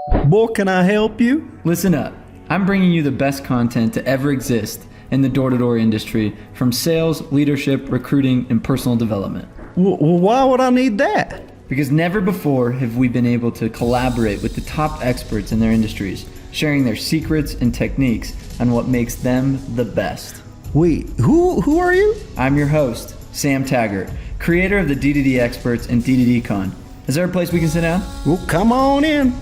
Boy, can I help you? Listen up. I'm bringing you the best content to ever exist in the door-to-door industry, from sales, leadership, recruiting, and personal development. Well, why would I need that? Because never before have we been able to collaborate with the top experts in their industries, sharing their secrets and techniques on what makes them the best. Wait, who are you? I'm your host, Sam Taggart, creator of the D2D Experts and D2D Con. Is there a place we can sit down? Well, come on in.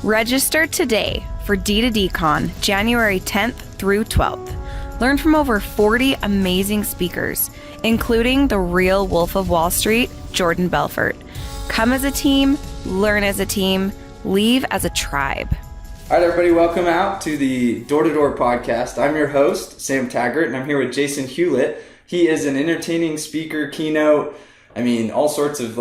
Register today for D2D Con, January 10th through 12th. Learn from over 40 amazing speakers, including the real Wolf of Wall Street, Jordan Belfort. Come as a team, learn as a team, leave as a tribe. All right, everybody, welcome out to the Door-to-Door podcast. I'm your host, Sam Taggart, and I'm here with Jason Hewlett. He is an entertaining speaker, keynote, all sorts of,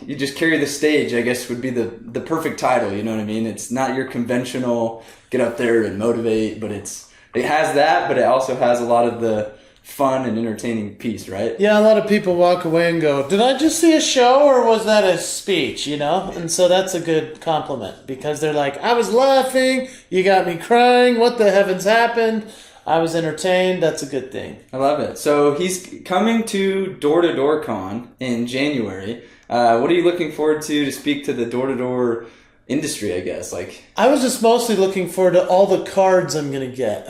you just carry the stage, I guess would be the perfect title, you know what I mean? It's not your conventional get up there and motivate, but it has that, but it also has a lot of the fun and entertaining piece, right? Yeah, a lot of people walk away and go, did I just see a show or was that a speech, And so that's a good compliment because they're like, I was laughing, you got me crying, what the heavens happened? I was entertained. That's a good thing. I love it. So he's coming to Door-to-Door Con in January. What are you looking forward to speak to the door-to-door industry, I guess? I was just mostly looking forward to all the cards I'm going to get.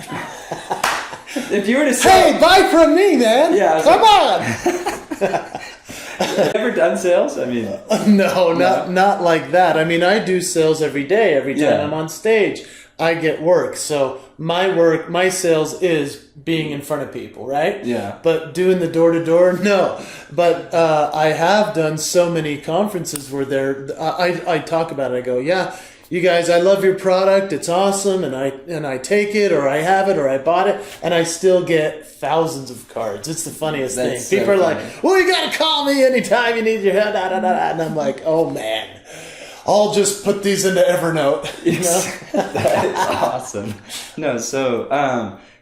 If you were to say... Hey, buy from me, man! Yeah, come on! Have you ever done sales? No, not like that. I do sales every day. Every time I'm on stage, I get work. So my sales is being in front of people, right? Yeah. But doing the door-to-door, no. But I have done so many conferences where I talk about it. I go, yeah, you guys, I love your product. It's awesome. And I take it, or I have it, or I bought it. And I still get thousands of cards. It's the funniest thing. So people are funny. like, well, you got to call me anytime you need your help. And I'm like, oh, man. I'll just put these into Evernote. That is awesome. No, so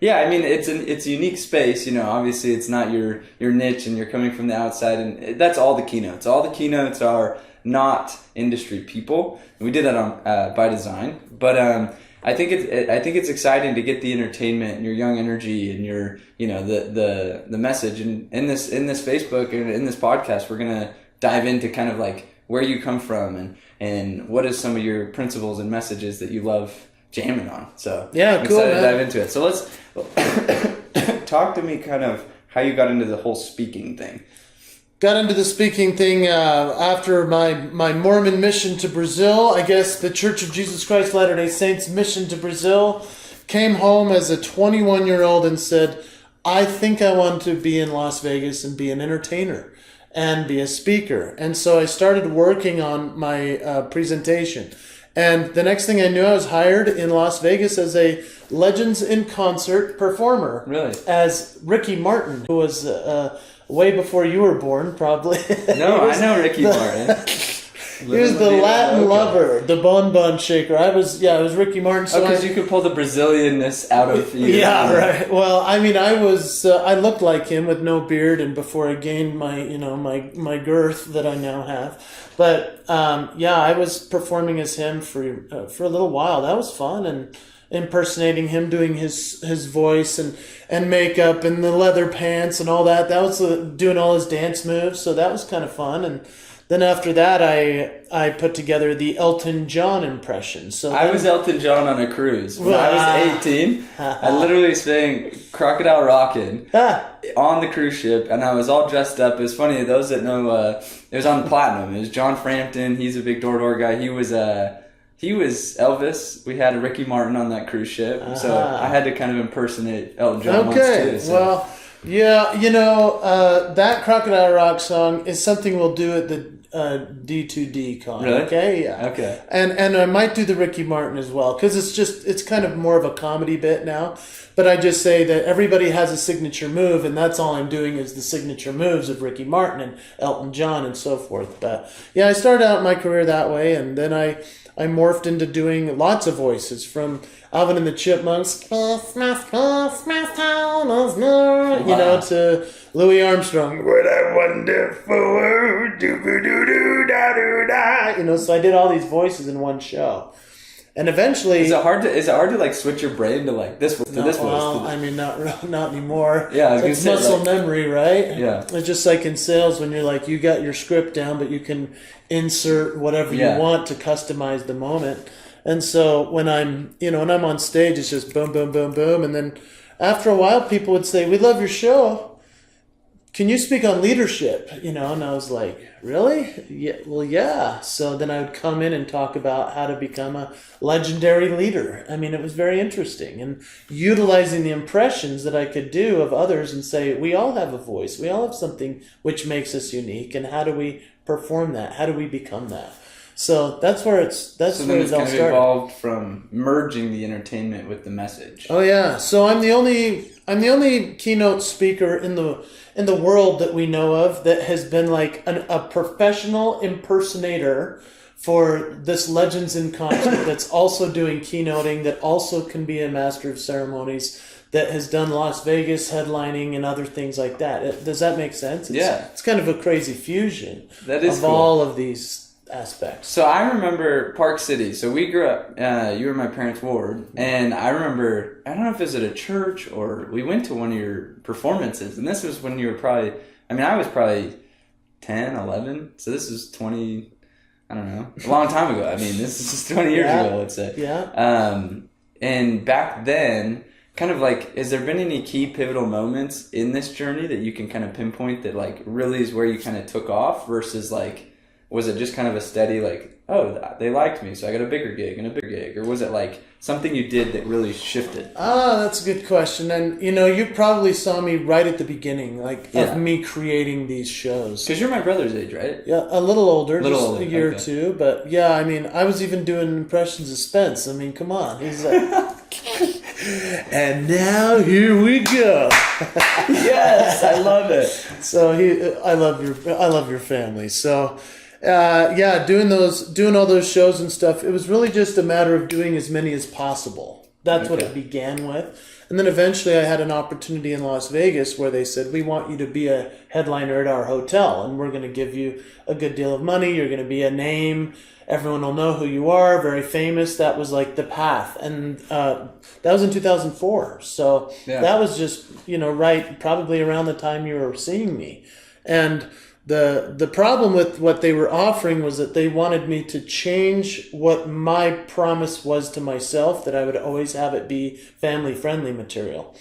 it's a unique space. Obviously it's not your niche, and you're coming from the outside, and that's all the keynotes. All the keynotes are not industry people. We did that on by design, but I think it's exciting to get the entertainment and your young energy and your the message. And in this Facebook and in this podcast, we're gonna dive into kind of where you come from and what is some of your principles and messages that you love jamming on. So yeah, I'm cool, excited man. to dive into it. So let's talk to me kind of how you got into the whole speaking thing. Got into the speaking thing after my Mormon mission to Brazil. I guess the Church of Jesus Christ Latter-day Saints mission to Brazil. Came home as a 21-year-old and said, I think I want to be in Las Vegas and be an entertainer and be a speaker. And so I started working on my presentation. And the next thing I knew, I was hired in Las Vegas as a Legends in Concert performer. Really? As Ricky Martin, who was way before you were born, probably. No, I know Ricky Martin. He was the Latin lover, the bon shaker. I was Ricky Martin. So because you could pull the Brazilianness out of you. Yeah, right. Well, I looked like him with no beard, and before I gained my girth that I now have. But I was performing as him for a little while. That was fun, and impersonating him, doing his voice and makeup and the leather pants and all that. That was doing all his dance moves. So that was kind of fun. And then after that, I put together the Elton John impression. So I was Elton John on a cruise. When I was 18, I literally sang Crocodile Rockin' on the cruise ship, and I was all dressed up. It was funny, those that know, it was on Platinum. It was John Frampton. He's a big door-to-door guy. He was Elvis. We had a Ricky Martin on that cruise ship. So I had to kind of impersonate Elton John once too. So. Well, yeah, that Crocodile Rock song is something we'll do at the D2D Con. Really? Okay, yeah. Okay. And I might do the Ricky Martin as well, because it's kind of more of a comedy bit now. But I just say that everybody has a signature move, and that's all I'm doing is the signature moves of Ricky Martin and Elton John and so forth. But yeah, I started out my career that way, and then I morphed into doing lots of voices, from Alvin and the Chipmunks, to Louis Armstrong. What a wonderful world, so I did all these voices in one show. And eventually, Is it hard to like switch your brain to like this voice to this voice? well, I mean, not anymore. Yeah, I was it's gonna say, muscle like- memory, right? Yeah. It's just like in sales when you're like, you got your script down, but you can insert whatever Yeah. you want to customize the moment. And so when I'm on stage, it's just boom, boom, boom, boom. And then after a while, people would say, "We love your show. Can you speak on leadership?" And I was like, "Really? Yeah, well, yeah." So then I would come in and talk about how to become a legendary leader. I mean, it was very interesting, and utilizing the impressions that I could do of others and say, we all have a voice. We all have something which makes us unique. And how do we perform that? How do we become that? So that's where So where then it it's all kind of started. evolved from merging the entertainment with the message. Oh yeah, so I'm the only keynote speaker in the world that we know of that has been like a professional impersonator for this Legends in Concert that's also doing keynoting, that also can be a master of ceremonies, that has done Las Vegas headlining and other things like that. Does that make sense? It's kind of a crazy fusion That is of cool. all of these aspects. So I remember Park City. So we grew up, you were my parents' ward, and I remember, I don't know if it was at a church or we went to one of your performances, and this was when you were probably, I was probably 10, 11, so this is 20, I don't know, a long time ago. This is just 20 years ago, let's say. Yeah. And back then, kind of like, has there been any key pivotal moments in this journey that you can kind of pinpoint that like really is where you kind of took off versus like, was it just kind of a steady like, oh, they liked me, so I got a bigger gig and a bigger gig? Or was it like something you did that really shifted? That's a good question. And, you probably saw me right at the beginning, Yeah. of me creating these shows. Because you're my brother's age, right? Yeah, a little older, Older, a year or okay. two. But yeah, I was even doing impressions of Spence. Come on. He's like, and now here we go. Yes, I love it. So I love your family. So, doing all those shows and stuff, it was really just a matter of doing as many as possible. That's what it began with. And then eventually I had an opportunity in Las Vegas where they said, we want you to be a headliner at our hotel, and we're going to give you a good deal of money. You're going to be a name. Everyone will know who you are, very famous. That was like the path. And that was in 2004. So that was just, right probably around the time you were seeing me. And the problem with what they were offering was that they wanted me to change what my promise was to myself, that I would always have it be family-friendly material.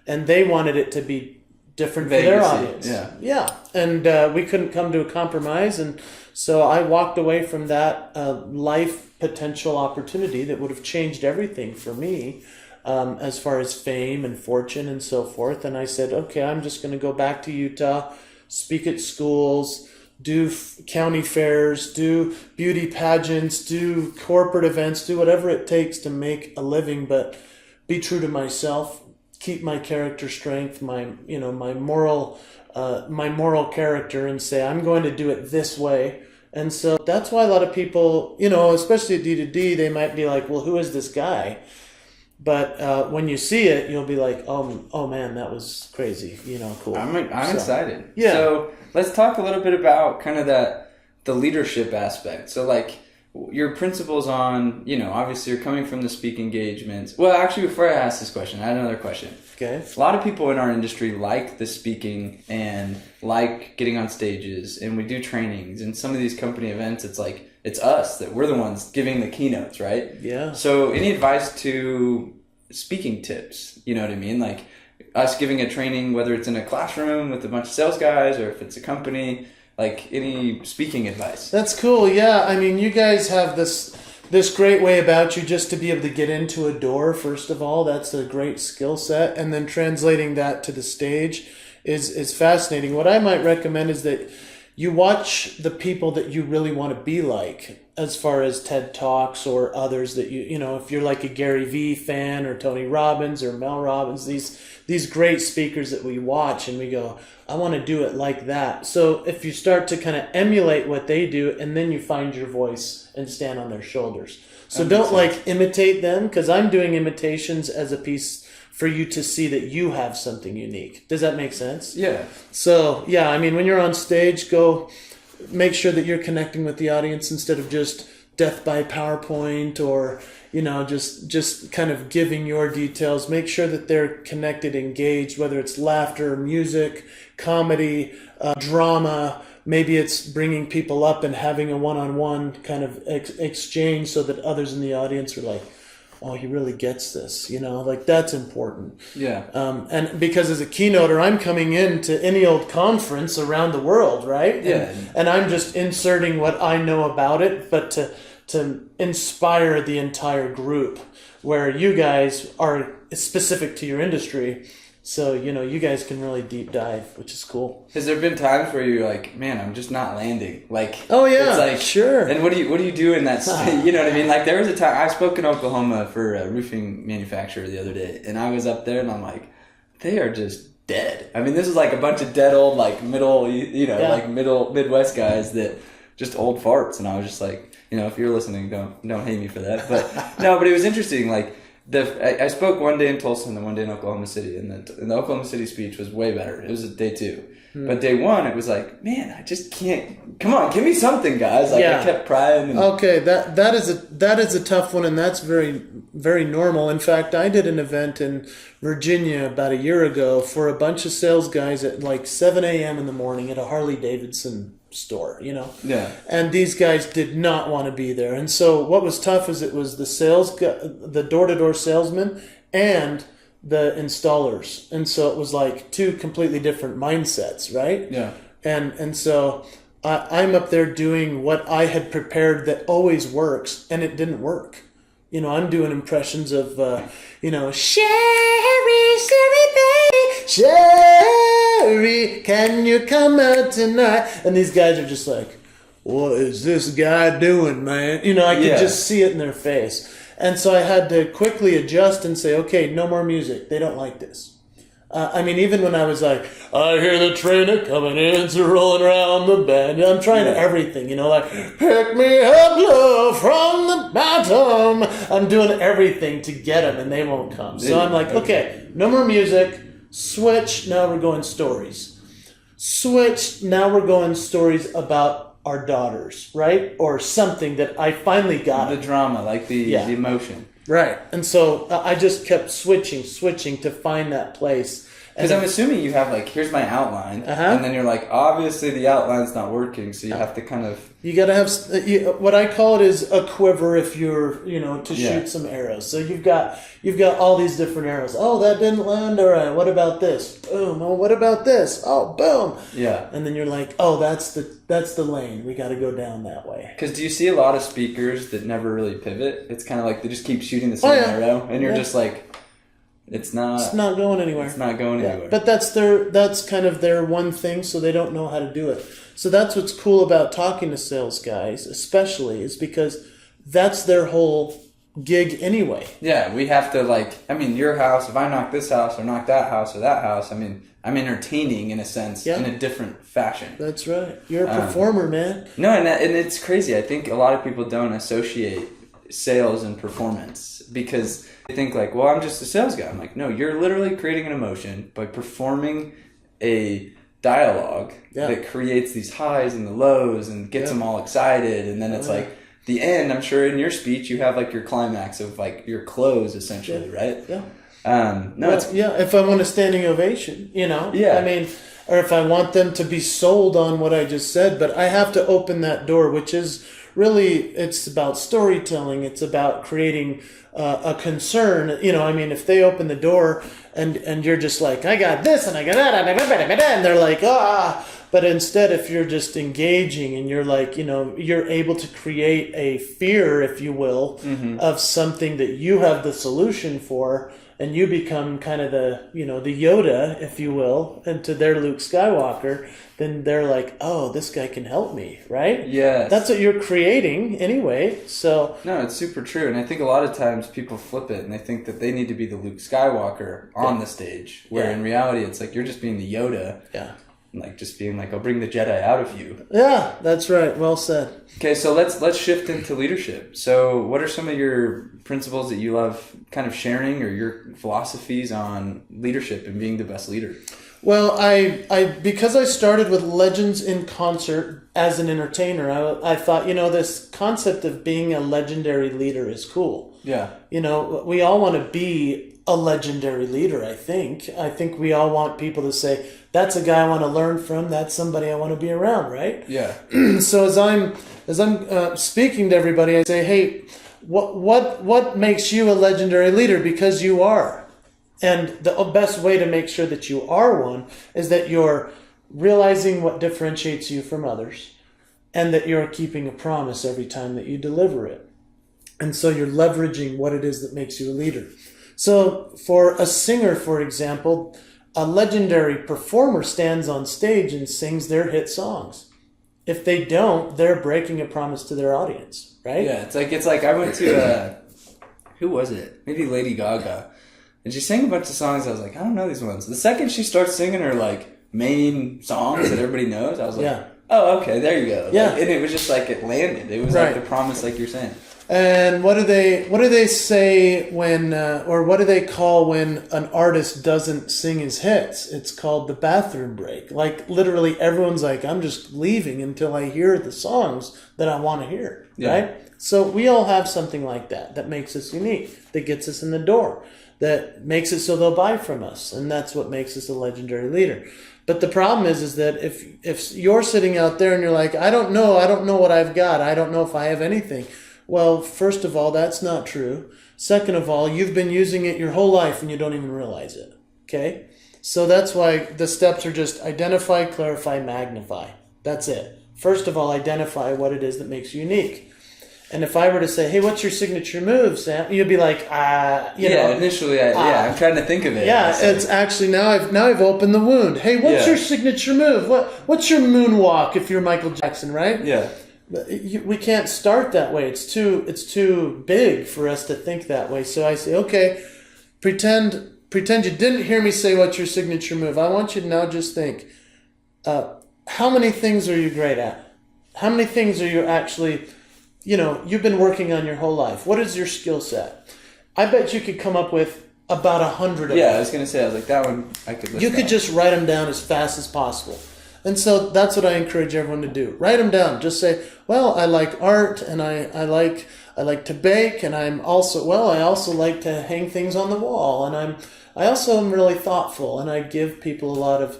And they wanted it to be different for their audience. Yeah. And we couldn't come to a compromise, and so I walked away from that life potential opportunity that would have changed everything for me, as far as fame and fortune and so forth. And I said, okay, I'm just going to go back to Utah, speak at schools, do county fairs, do beauty pageants, do corporate events, do whatever it takes to make a living, but be true to myself, keep my character strength, my moral character, and say, I'm going to do it this way. And so that's why a lot of people, especially at D2D, they might be like, well, who is this guy? But when you see it, you'll be like, oh man, that was crazy. Cool. I'm excited. Yeah. So let's talk a little bit about kind of the leadership aspect. So like your principles on, obviously you're coming from the speak engagements. Well, actually, before I ask this question, I had another question. Okay. A lot of people in our industry like the speaking and like getting on stages, and we do trainings, and some of these company events, it's like, it's us that we're the ones giving the keynotes, right? Yeah. So any advice to speaking tips? You know what I mean? Like us giving a training, whether it's in a classroom with a bunch of sales guys or if it's a company, like any speaking advice? That's cool. Yeah. You guys have this great way about you just to be able to get into a door. First of all, that's a great skill set. And then translating that to the stage is fascinating. What I might recommend is that you watch the people that you really want to be like, as far as TED Talks or others that if you're like a Gary Vee fan or Tony Robbins or Mel Robbins, these great speakers that we watch and we go, I want to do it like that. So if you start to kind of emulate what they do, and then you find your voice and stand on their shoulders. So don't like imitate them, because I'm doing imitations as a piece for you to see that you have something unique. Does that make sense? Yeah. So, when you're on stage, go make sure that you're connecting with the audience instead of just death by PowerPoint or, just kind of giving your details. Make sure that they're connected, engaged, whether it's laughter, music, comedy, drama. Maybe it's bringing people up and having a one-on-one kind of exchange so that others in the audience are like, oh, he really gets this, like that's important. Yeah. And because as a keynoter, I'm coming into any old conference around the world, right? Yeah. And I'm just inserting what I know about it, but to inspire the entire group, where you guys are specific to your industry. So, you guys can really deep dive, which is cool. Has there been times where you're like, man, I'm just not landing? Like, oh yeah, it's like, sure. And what do you do in that state? You know what I mean? Like, there was a time I spoke in Oklahoma for a roofing manufacturer the other day, and I was up there, and I'm like, they are just dead. I mean, this is like a bunch of dead old, like middle, like middle Midwest guys that just old farts, and I was just like, if you're listening, don't hate me for that, but no, but it was interesting, like. I spoke one day in Tulsa and then one day in Oklahoma City, and the Oklahoma City speech was way better. It was day 2. But day 1, it was like, man, I just can't. Come on, give me something, guys. Like, I kept prying. Okay, that is a tough one, and that's very, very normal. In fact, I did an event in Virginia about a year ago for a bunch of sales guys at like 7 a.m. in the morning at a Harley Davidson store, Yeah. And these guys did not want to be there. And so what was tough is it was the door-to-door salesman and the installers. And so it was like 2 completely different mindsets, right? Yeah. And so I'm up there doing what I had prepared that always works, and it didn't work. I'm doing impressions of, Sherry, babe, Sherry, can you come out tonight? And these guys are just like, what is this guy doing, man? I could just see it in their face. And so I had to quickly adjust and say, okay, no more music. They don't like this. Even when I was like, I hear the train a coming in, it's rolling around the bend. I'm trying everything, like, pick me up, love, from the bottom. I'm doing everything to get them, and they won't come. So I'm like, okay, no more music. Switch. Now we're going stories. Switch. Now we're going stories about our daughters, right? Or something that I finally got. The drama, like the emotion. Right. And so I just kept switching to find that place. Because I'm assuming you have like, here's my outline, and then you're like, obviously the outline's not working, so you have to kind of... You got to have, what I call it is a quiver if you're, to shoot some arrows. So you've got all these different arrows. Oh, that didn't land. All right, what about this? Boom. Oh, what about this? Oh, boom. Yeah. And then you're like, oh, that's the lane. We got to go down that way. Because do you see a lot of speakers that never really pivot? It's kind of like they just keep shooting the same arrow, and you're just like... It's not going anywhere. It's not going anywhere. But that's kind of their one thing, so they don't know how to do it. So that's what's cool about talking to sales guys, especially, is because that's their whole gig anyway. Yeah, we have to your house, if I knock this house or knock that house or that house, I'm entertaining in a sense, in a different fashion. That's right. You're a performer, man. No, and it's crazy. I think a lot of people don't associate sales and performance because they think like, well, I'm just a sales guy. I'm like, no, you're literally creating an emotion by performing a dialogue that creates these highs and the lows and gets them all excited. And then it's like the end, I'm sure in your speech, you have like your climax of like your close essentially, right? Yeah. If I want a standing ovation, or if I want them to be sold on what I just said, but I have to open that door, which is really, it's about storytelling. It's about creating a concern. If they open the door and you're just like, I got this and I got that, and they're like, But instead, if you're just engaging and you're like, you're able to create a fear, if you will, of something that you have the solution for, and you become kind of the Yoda, if you will, and to their Luke Skywalker, then they're like, oh, this guy can help me, right? Yes. That's what you're creating anyway, so... No, it's super true, and I think a lot of times people flip it, and they think that they need to be the Luke Skywalker on the stage, where in reality it's like you're just being the Yoda. Yeah. Like just being like, I'll bring the Jedi out of you. Yeah, that's right. Well said. Okay, so let's shift into leadership. So what are some of your principles that you love kind of sharing, or your philosophies on leadership and being the best leader? Well, because I started with Legends in Concert as an entertainer, I thought, this concept of being a legendary leader is cool. Yeah. We all want to be a legendary leader, I think. I think we all want people to say, that's a guy I want to learn from, that's somebody I want to be around, right? Yeah. So as I'm speaking to everybody, I say, hey, what makes you a legendary leader? Because you are. And the best way to make sure that you are one is that you're realizing what differentiates you from others and that you're keeping a promise every time that you deliver it. And so you're leveraging what it is that makes you a leader. So for a singer, for example, a legendary performer stands on stage and sings their hit songs. If they don't, they're breaking a promise to their audience, right? Yeah, it's like I went to who was it? Maybe Lady Gaga. And she sang a bunch of songs. I was like, I don't know these ones. The second she starts singing her like main songs that everybody knows, I was like, yeah. Oh, okay, there you go. Yeah. Like, and it was just like it landed. It was right. like the promise, like you're saying. And what do they say when, or what do they call when an artist doesn't sing his hits? It's called the bathroom break. Like literally everyone's like, I'm just leaving until I hear the songs that I want to hear, right? So we all have something like that makes us unique, that gets us in the door, that makes it so they'll buy from us. And that's what makes us a legendary leader. But the problem is that if you're sitting out there and you're like, I don't know what I've got. I don't know if I have anything. Well, first of all, that's not true. Second of all, you've been using it your whole life and you don't even realize it. Okay? So that's why the steps are just identify, clarify, magnify. That's it. First of all, identify what it is that makes you unique. And if I were to say, hey, what's your signature move, Sam? You'd be like, initially, I'm trying to think of it. Yeah, it's actually, now I've opened the wound. Hey, what's your signature move? What's your moonwalk if you're Michael Jackson, right? Yeah. We can't start that way. It's too big for us to think that way. So I say, okay, pretend you didn't hear me say what's your signature move. I want you to now just think, how many things are you great at? How many things are you actually, you've been working on your whole life? What is your skill set? I bet you could come up with about 100 of them. Yeah, I was going to say, I was like, that one I could list You could out. just write them down as fast as possible. And so that's what I encourage everyone to do. Write them down. Just say, well, I like art and I like to bake and I also like to hang things on the wall and I also am really thoughtful and I give people a lot of,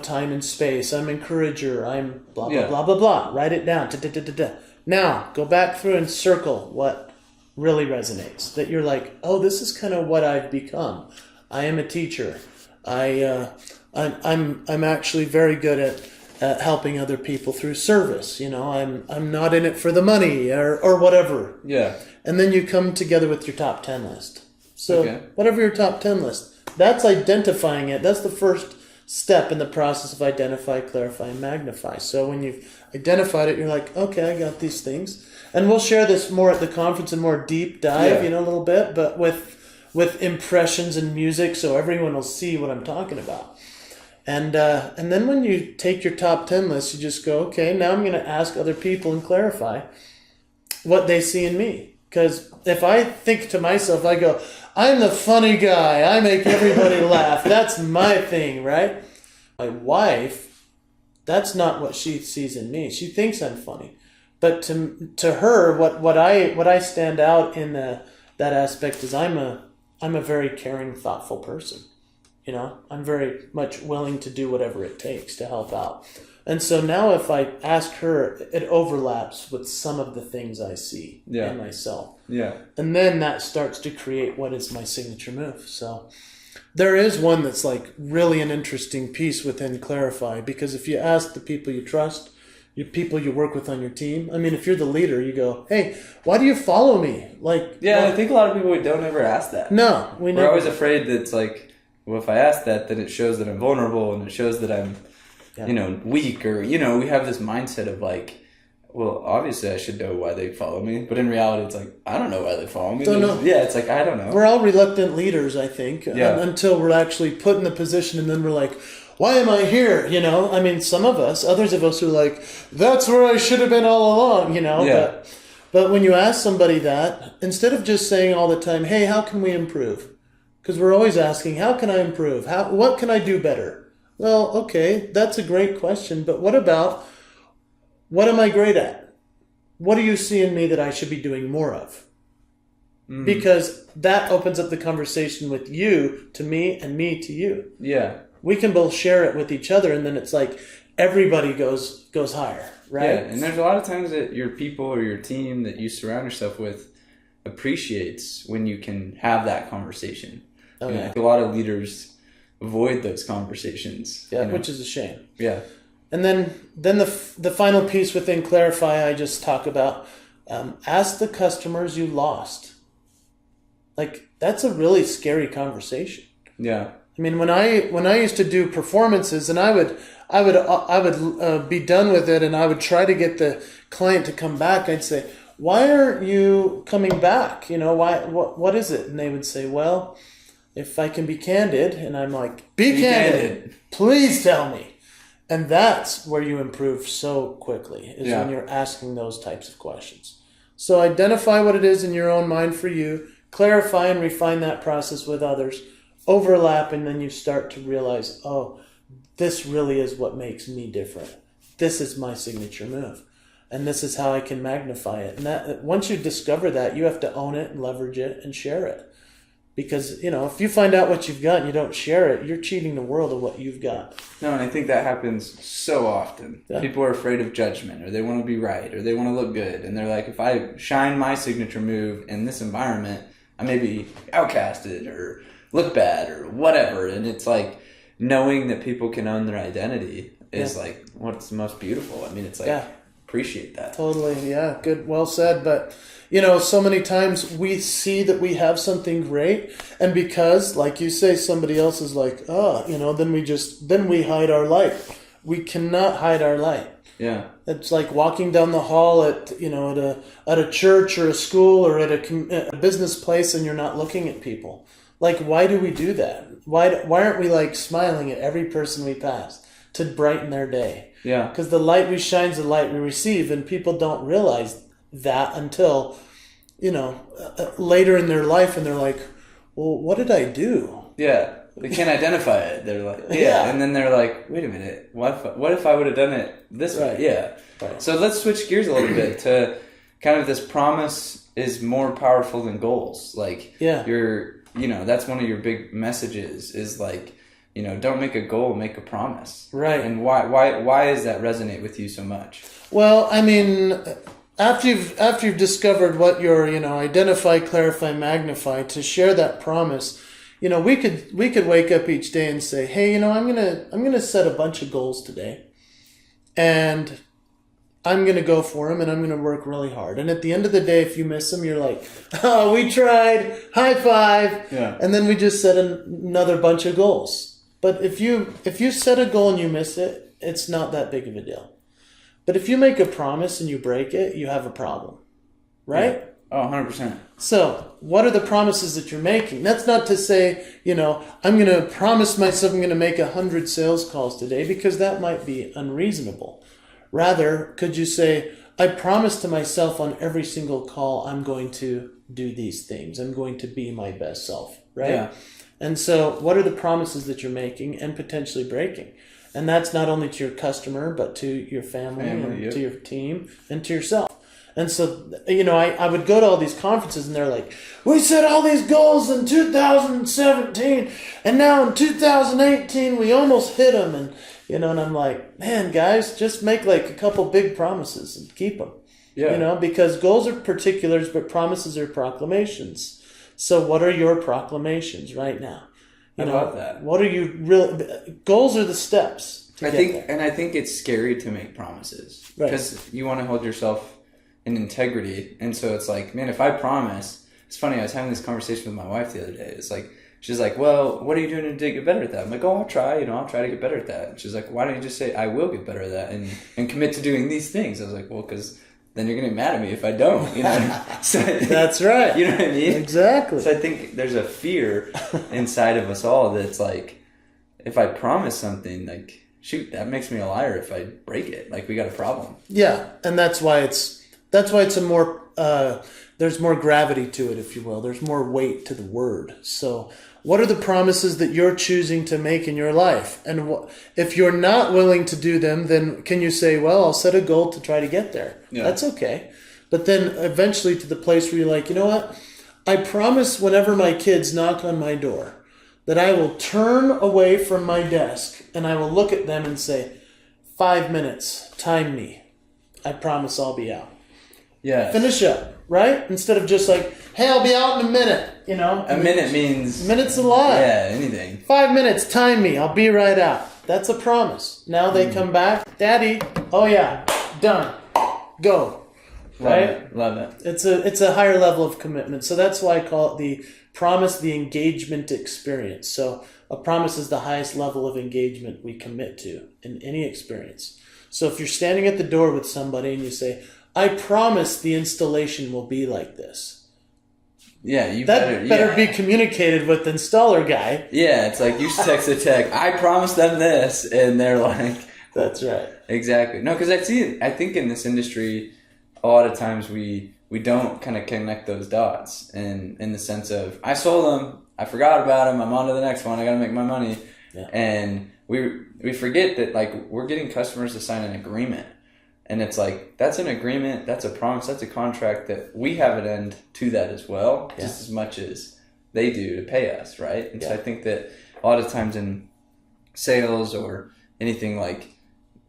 time and space. I'm an encourager. I'm blah, blah, blah, blah, blah. Write it down. Now, go back through and circle what really resonates. That you're like, oh, this is kind of what I've become. I am a teacher. I'm actually very good at helping other people through service. I'm not in it for the money or whatever. Yeah. And then you come together with your top 10 list. So whatever your top 10 list, that's identifying it. That's the first step in the process of identify, clarify, and magnify. So when you've identified it, you're like, okay, I got these things. And we'll share this more at the conference in more deep dive, a little bit, but with impressions and music so everyone will see what I'm talking about. And then when you take your top 10 list, you just go, okay, now I'm going to ask other people and clarify what they see in me. Because if I think to myself, I go, I'm the funny guy. I make everybody laugh. That's my thing, right? My wife, that's not what she sees in me. She thinks I'm funny. But to her, what I stand out in that aspect is I'm a very caring, thoughtful person. I'm very much willing to do whatever it takes to help out. And so now if I ask her, it overlaps with some of the things I see in myself. Yeah. And then that starts to create what is my signature move. So there is one that's like really an interesting piece within Clarify, because if you ask the people you trust, your people you work with on your team, I mean, if you're the leader, you go, hey, why do you follow me? I think a lot of people don't ever ask that. No. We're always afraid that it's like, well, if I ask that, then it shows that I'm vulnerable and it shows that I'm, weak, or, we have this mindset of like, well, obviously I should know why they follow me. But in reality, it's like, I don't know why they follow me. Don't know. Yeah, it's like, I don't know. We're all reluctant leaders, I think, until we're actually put in the position and then we're like, why am I here? I mean, some of us, others of us are like, that's where I should have been all along, Yeah. But when you ask somebody that, instead of just saying all the time, hey, how can we improve? Because we're always asking, how can I improve? What can I do better? Well, okay, that's a great question. But what about, what am I great at? What do you see in me that I should be doing more of? Because that opens up the conversation with you to me and me to you. Yeah. We can both share it with each other, and then it's like everybody goes higher, right? Yeah, and there's a lot of times that your people or your team that you surround yourself with appreciates when you can have that conversation. Oh, You know, yeah. a lot of leaders avoid those conversations. Yeah, you know? which is a shame. Yeah. And then the final piece within Clarify, I just talk about, ask the customers you lost. Like, that's a really scary conversation. Yeah. I mean, when I used to do performances, and I would be done with it, and I would try to get the client to come back. I'd say, "Why aren't you coming back? You know, why? What is it?" And they would say, "Well, if I can be candid," and I'm like, "Be candid. Please tell me." And that's where you improve so quickly, is when you're asking those types of questions. So identify what it is in your own mind for you, clarify and refine that process with others, overlap, and then you start to realize, oh, this really is what makes me different. This is my signature move. And this is how I can magnify it. And that, once you discover that, you have to own it and leverage it and share it. Because, you know, if you find out what you've got and you don't share it, you're cheating the world of what you've got. No, and I think that happens so often. Yeah. People are afraid of judgment, or they want to be right, or they want to look good. And they're like, if I shine my signature move in this environment, I may be outcasted or look bad or whatever. And it's like, knowing that people can own their identity is like what's most beautiful. I mean, it's like, appreciate that. Totally, yeah, good, well said. But, you know, so many times we see that we have something great, and because, like you say, somebody else is like, oh, you know, then we hide our light. We cannot hide our light. Yeah. It's like walking down the hall at, you know, at a church or a school or at a business place, and you're not looking at people. Like, why do we do that? Why aren't we like smiling at every person we pass to brighten their day? Yeah. Because the light we shine is the light we receive, and people don't realize that until, you know, later in their life, and they're like, well, what did I do? Yeah. They can't identify it. They're like, Yeah. And then they're like, wait a minute. What if I would have done it this way? Yeah. Right. So let's switch gears a little bit to kind of this promise is more powerful than goals. Like, that's one of your big messages is like, you know, don't make a goal, make a promise. Right. And why does that resonate with you so much? Well, I mean, after you've discovered what your, you know, identify, clarify, magnify, to share that promise, you know, we could wake up each day and say, hey, you know, I'm gonna set a bunch of goals today, and I'm gonna go for them, and I'm gonna work really hard. And at the end of the day, if you miss them, you're like, oh, we tried, high five. Yeah. And then we just set another bunch of goals. But if you set a goal and you miss it, it's not that big of a deal. But if you make a promise and you break it, you have a problem, right? Yeah. Oh, 100%. So what are the promises that you're making? That's not to say, you know, I'm going to promise myself I'm going to make 100 sales calls today, because that might be unreasonable. Rather, could you say, I promise to myself on every single call I'm going to do these things. I'm going to be my best self, right? Yeah. And so what are the promises that you're making and potentially breaking? And that's not only to your customer, but to your family and to your team and to yourself. And so, you know, I would go to all these conferences, and they're like, we set all these goals in 2017, and now in 2018 we almost hit them. And, you know, and I'm like, man, guys, just make like a couple big promises and keep them. Yeah. You know, because goals are particulars, but promises are proclamations. So what are your proclamations right now? I love that. What are you really? Goals are the steps. I think it's scary to make promises, because you want to hold yourself in integrity. And so it's like, man, if I promise, it's funny. I was having this conversation with my wife the other day. It's like, she's like, well, what are you doing to get better at that? I'm like, oh, I'll try to get better at that. And she's like, why don't you just say, I will get better at that and commit to doing these things? I was like, well, because then you're going to get mad at me if I don't, you know? So that's right. You know what I mean? Exactly. So I think there's a fear inside of us all that's like, if I promise something, like, shoot, that makes me a liar if I break it. Like, we got a problem. Yeah, and that's why it's a more there's more gravity to it, if you will. There's more weight to the word. So what are the promises that you're choosing to make in your life? And if you're not willing to do them, then can you say, well, I'll set a goal to try to get there. Yeah. That's okay. But then eventually to the place where you're like, you know what? I promise whenever my kids knock on my door that I will turn away from my desk and I will look at them and say, 5 minutes, time me. I promise I'll be out. Yeah. Finish up, right? Instead of just like, hey, I'll be out in a minute, you know? A minute means... Minute's a lot. Yeah, anything. 5 minutes, time me. I'll be right out. That's a promise. Now they come back. Daddy, oh yeah, done. Go. Right? Love it. It's a higher level of commitment. So that's why I call it the promise, the engagement experience. So a promise is the highest level of engagement we commit to in any experience. So if you're standing at the door with somebody and you say, I promise the installation will be like this. Yeah, you better be communicated with the installer guy. Yeah, it's like you text a tech, I promised them this, and they're like... That's right. Exactly. No, because I think in this industry, a lot of times we don't kind of connect those dots in the sense of, I sold them, I forgot about them, I'm on to the next one, I got to make my money. Yeah. And we forget that, like, we're getting customers to sign an agreement. And it's like, that's an agreement, that's a promise, that's a contract that we have an end to that as well, just as much as they do to pay us, right? And so I think that a lot of times in sales or anything, like,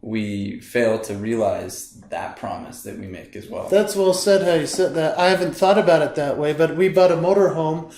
we fail to realize that promise that we make as well. That's well said how you said that. I haven't thought about it that way, but we bought a motorhome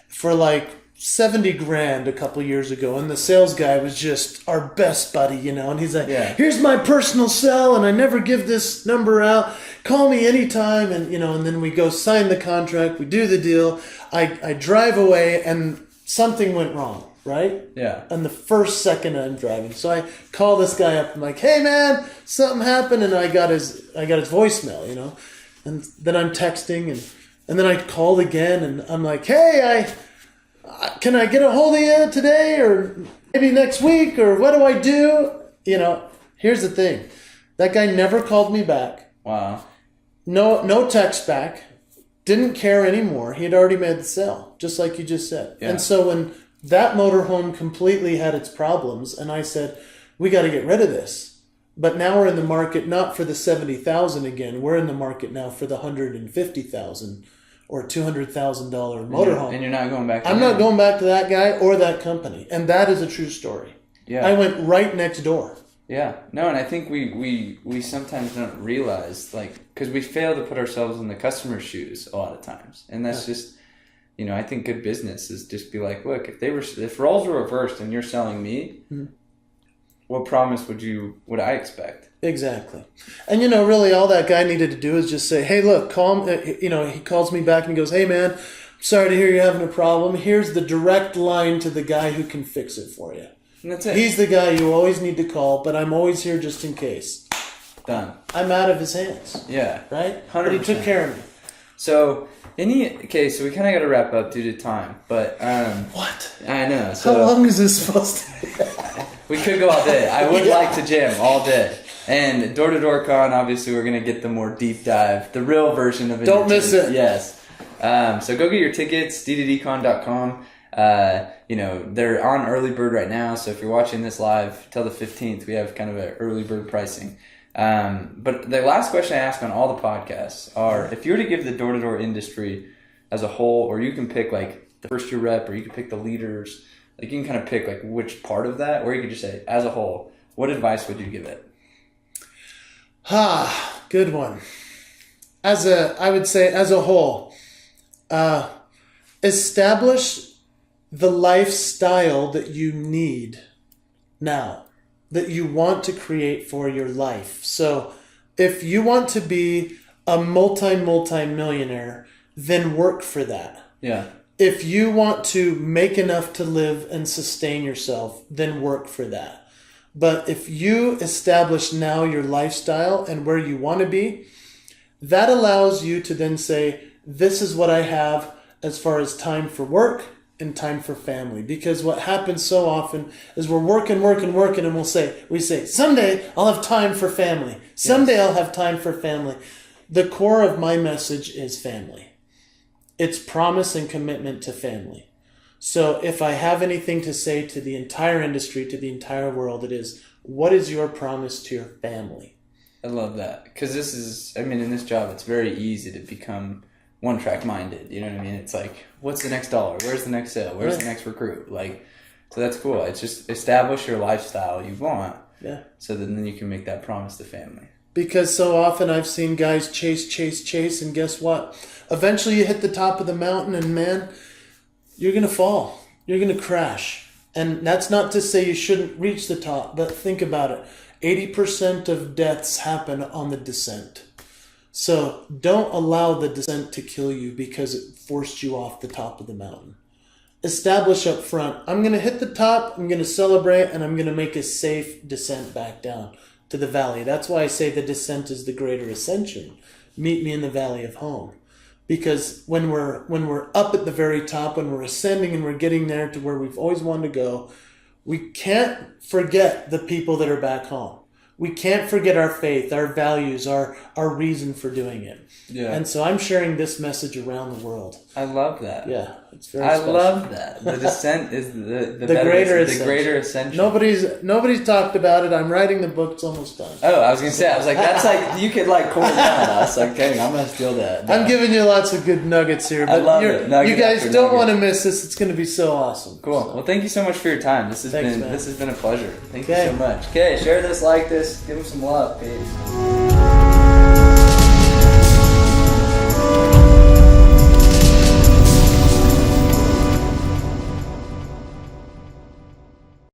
for like $70,000 a couple years ago, and the sales guy was just our best buddy, you know, and he's like, here's my personal cell, and I never give this number out, call me anytime, and you know, and then we go sign the contract, we do the deal, I drive away, and something went wrong, right? Yeah. And the first second I'm driving, so I call this guy up, I'm like, hey man, something happened, and I got his voicemail, you know, and then I'm texting, and then I called again, and I'm like, hey, can I get a hold of you today or maybe next week or what do I do? You know, here's the thing. That guy never called me back. Wow. No text back. Didn't care anymore. He had already made the sale, just like you just said. Yeah. And so when that motorhome completely had its problems and I said, we got to get rid of this. But now we're in the market not for the 70,000 again. We're in the market now for the 150,000 or $200,000 motorhome. And you're not going back to I'm not going back to that guy or that company. And that is a true story. Yeah. I went right next door. Yeah. No, and I think we sometimes don't realize, like, because we fail to put ourselves in the customer's shoes a lot of times. And that's just, you know, I think good business is just be like, look, if roles were reversed and you're selling me, what promise would I expect? Exactly. And, you know, really all that guy needed to do is just say, hey, look, call me. You know, he calls me back and he goes, hey, man, sorry to hear you're having a problem. Here's the direct line to the guy who can fix it for you. And that's it. He's the guy you always need to call, but I'm always here just in case. Done. I'm out of his hands. Yeah. Right? 100%. But he took care of me. So, so we kind of got to wrap up due to time. But, what? I know. So, how long is this supposed to be? We could go all day. I would like to jam all day. And Door-to-Door Con, obviously, we're going to get the more deep dive, the real version of it. Don't miss it. Yes. So go get your tickets, d2dcon.com. You know, they're on early bird right now. So if you're watching this live till the 15th, we have kind of an early bird pricing. But the last question I ask on all the podcasts are, if you were to give the door-to-door industry as a whole, or you can pick like the first year rep, or you can pick the leaders, like you can kind of pick like which part of that, or you could just say as a whole, what advice would you give it? Good one. I would say as a whole, establish the lifestyle that you need now, that you want to create for your life. So if you want to be a multi-millionaire, then work for that. Yeah. If you want to make enough to live and sustain yourself, then work for that. But if you establish now your lifestyle and where you want to be, that allows you to then say, this is what I have as far as time for work and time for family. Because what happens so often is we're working, and we say, someday I'll have time for family. Someday I'll have time for family. The core of my message is family. It's promise and commitment to family. So if I have anything to say to the entire industry, to the entire world, it is, what is your promise to your family? I love that. Because this is, I mean, in this job, it's very easy to become one-track minded. You know what I mean? It's like, what's the next dollar? Where's the next sale? Where's the next recruit? Like, so that's cool. It's just establish your lifestyle you want. Yeah. So then you can make that promise to family. Because so often I've seen guys chase, and guess what? Eventually you hit the top of the mountain and man, you're going to fall. You're going to crash. And that's not to say you shouldn't reach the top, but think about it. 80% of deaths happen on the descent. So don't allow the descent to kill you because it forced you off the top of the mountain. Establish up front, I'm going to hit the top, I'm going to celebrate, and I'm going to make a safe descent back down to the valley. That's why I say the descent is the greater ascension. Meet me in the valley of home. Because when we're up at the very top, when we're ascending and we're getting there to where we've always wanted to go, we can't forget the people that are back home. We can't forget our faith, our values, our reason for doing it. Yeah. And so I'm sharing this message around the world. I love that. Yeah, it's very I special. love that. The descent is the greater ascension. Nobody's talked about it. I'm writing the book. It's almost done. Oh, I was gonna say. I was like, that's like you could like core down us. Like, dang, I'm gonna steal that. I'm giving you lots of good nuggets here. But I love it. You guys don't want to miss this. It's going to be so awesome. Cool. So. Well, thank you so much for your time. This has Thanks, man. been a pleasure. Thank you so much. Okay, share this, like this, give them some love. Peace.